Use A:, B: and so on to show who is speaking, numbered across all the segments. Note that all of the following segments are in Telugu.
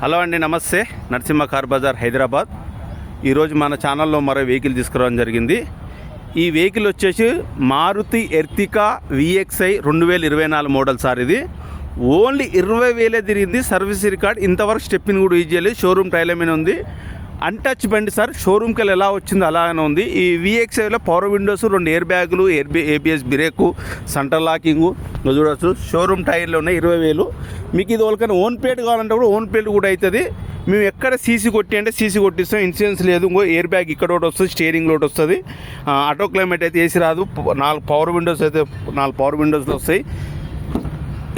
A: హలో అండి, నమస్తే. నరసింహ కార్ బజార్, హైదరాబాద్. ఈరోజు మన ఛానల్లో మరో వెహికల్ తీసుకురావడం జరిగింది. ఈ వెహికల్ వచ్చేసి Maruti Ertiga VXi 2024 model sir. ఇది ఓన్లీ 20,000 తిరిగింది. సర్వీస్ రికార్డ్ ఇంతవరకు స్టెప్పిన్ కూడా యూజ్ చేయలేదు. షోరూమ్ టైలమైన ఉంది. అన్టచ్ బండి సార్. షోరూమ్కి వెళ్ళి ఎలా వచ్చిందో అలానే ఉంది. ఈ VXiలో పవర్ విండోస్, 2 ఎయిర్ బ్యాగులు, ABS బ్రేకు, సెంటర్ లాకింగు చూడవచ్చు. షోరూమ్ టైర్లు ఉన్నాయి. 20,000. మీకు ఇది వాళ్ళకన్నా ఓన్ పేడ్ కావాలంటే కూడా ఓన్ పేడ్ కూడా అవుతుంది. మేము ఎక్కడ సీసీ కొట్టి అంటే సీసీ కొట్టిస్తాం. ఇన్సూరెన్స్ లేదు. ఇంకో ఎయిర్ బ్యాగ్ ఇక్కడ ఒకటి వస్తుంది, స్టీరింగ్ ఒకటి వస్తుంది. ఆటో క్లైమేట్ అయితే ఏసీ రాదు. 4 పవర్ విండోస్ అయితే 4 పవర్ విండోస్లు వస్తాయి.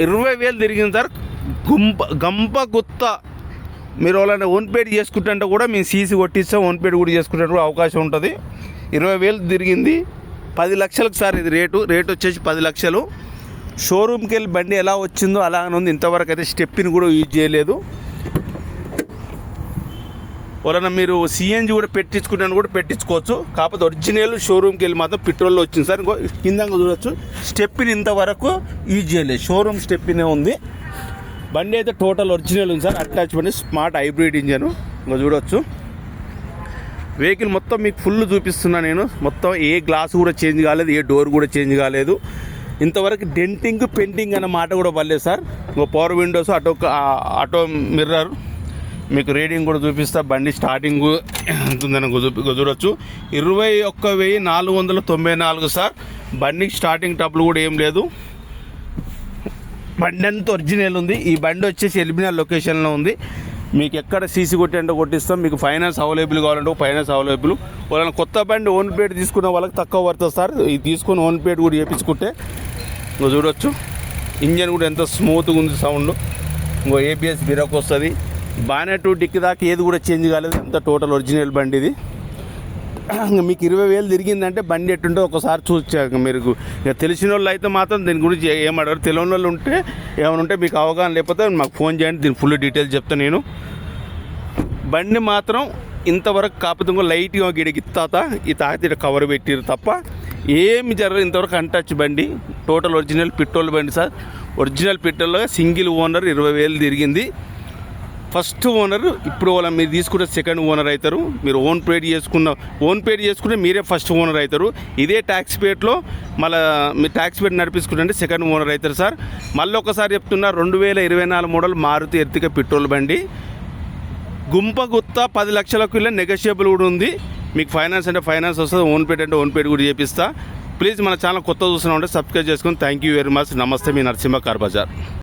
A: 20,000 తిరిగింది సార్. గంప గుత్త. మీరు వాళ్ళని ఓన్ పేడ్ చేసుకుంటే కూడా మేము సీసీ కొట్టిస్తాం. ఓన్ పేడ్ కూడా చేసుకుంటే కూడా అవకాశం ఉంటుంది. 20,000 తిరిగింది. 10 లక్షలకు సార్. ఇది రేటు వచ్చేసి 10 లక్షలు. షోరూమ్కి వెళ్ళి బండి ఎలా వచ్చిందో అలానే ఉంది. ఇంతవరకు అయితే స్టెప్ని కూడా యూజ్ చేయలేదు. వాళ్ళని మీరు CNG కూడా పెట్టించుకుంటాను కూడా పెట్టించుకోవచ్చు. కాకపోతే ఒరిజినల్ షోరూమ్కి వెళ్ళి మాత్రం పెట్రోల్లో వచ్చింది సార్. ఇంకో కింద చూడవచ్చు. స్టెప్ని ఇంతవరకు యూజ్ చేయలేదు. షోరూమ్ స్టెప్నే ఉంది. బండి అయితే టోటల్ ఒరిజినల్ ఉంది sir. Attachment smart hybrid engine. ఇంకా చూడవచ్చు. వెహికల్ మొత్తం మీకు ఫుల్ చూపిస్తున్నా నేను. మొత్తం ఏ గ్లాస్ కూడా చేంజ్ కాలేదు, ఏ డోర్ కూడా చేంజ్ కాలేదు. ఇంతవరకు డెంటింగ్ పెయింటింగ్ అన్న మాట కూడా పడలేదు సార్. ఇంకో పవర్ విండోస్, ఆటో మిర్రర్ మీకు రీడింగ్ కూడా చూపిస్తా. బండి స్టార్టింగ్ ఉంటుందని చూడవచ్చు. 21,494 సార్. బండికి స్టార్టింగ్ టప్పులు కూడా ఏం లేదు. బండి అంతా ఒరిజినల్ ఉంది. ఈ బండి వచ్చేసి ఎల్బినార్ లొకేషన్లో ఉంది. మీకు ఎక్కడ సీసీ కొట్టి అంటే కొట్టిస్తాం. మీకు ఫైనాన్స్ అవైలబుల్ కావాలంటే ఫైనాన్స్ అవైలబుల్. వాళ్ళని కొత్త బండి ఓన్ పేడ్ తీసుకున్న వాళ్ళకి తక్కువ పడుతుంది సార్. ఇది తీసుకొని ఓన్ పేడ్ కూడా చేయించుకుంటే ఇంకో చూడవచ్చు. ఇంజన్ కూడా ఎంత స్మూత్గా ఉంది సౌండ్. ఇంకో ABS బ్రేక్ వస్తుంది. బానెట్ డిక్కి దాకా ఏది కూడా చేంజ్ కాలేదు. అంత టోటల్ ఒరిజినల్ బండి ఇది. మీకు 20,000 తిరిగిందంటే బండి ఎట్టుంటే ఒకసారి చూసాక మీరు ఇక తెలిసిన వాళ్ళు అయితే మాత్రం దీని గురించి ఏమడరు. తెలియని వాళ్ళు ఉంటే ఏమైనా ఉంటే మీకు అవగాహన లేకపోతే మాకు ఫోన్ చేయండి. దీని ఫుల్ డీటెయిల్స్ చెప్తాను నేను. బండి మాత్రం ఇంతవరకు కాకపోతే ఇంకో లైట్గా గిడికి ఈ తాకితే కవర్ పెట్టిరు తప్ప ఏమి జరగదు. ఇంతవరకు అన్టచ్ బండి. టోటల్ ఒరిజినల్ పెట్రోల్ బండి సార్. ఒరిజినల్ పెట్రోల్లో సింగిల్ ఓనర్ 20,000 తిరిగింది. First owner. ఇప్పుడు వాళ్ళ మీరు తీసుకుంటే సెకండ్ ఓనర్ అవుతారు. మీరు ఓన్ పేడ్ చేసుకుంటే మీరే ఫస్ట్ ఓనర్ అవుతారు. ఇదే ట్యాక్స్ పేట్లో మళ్ళీ మీరు ట్యాక్స్ పేట్ నడిపించుకుంటే సెకండ్ ఓనర్ అవుతారు సార్. మళ్ళీ ఒకసారి చెప్తున్నా, 2024 మోడల్ మారుతి ఎర్టికా పెట్రోల్ బండి. గుత్త 10 లక్షలకు ఇలా నెగోషియబుల్ కూడా ఉంది. మీకు ఫైనాన్స్ అంటే ఫైనాన్స్ వస్తుంది. ఓన్ పేడ్ అంటే ఓన్ పేడ్ కూడా చేపిస్తా. ప్లీజ్ మన ఛానల్ కొత్త చూస్తున్నా ఉంటే సబ్స్క్రైబ్ చేసుకొని. Thank you very much. నమస్తే, మీ నరసింహ కార్ బజార్.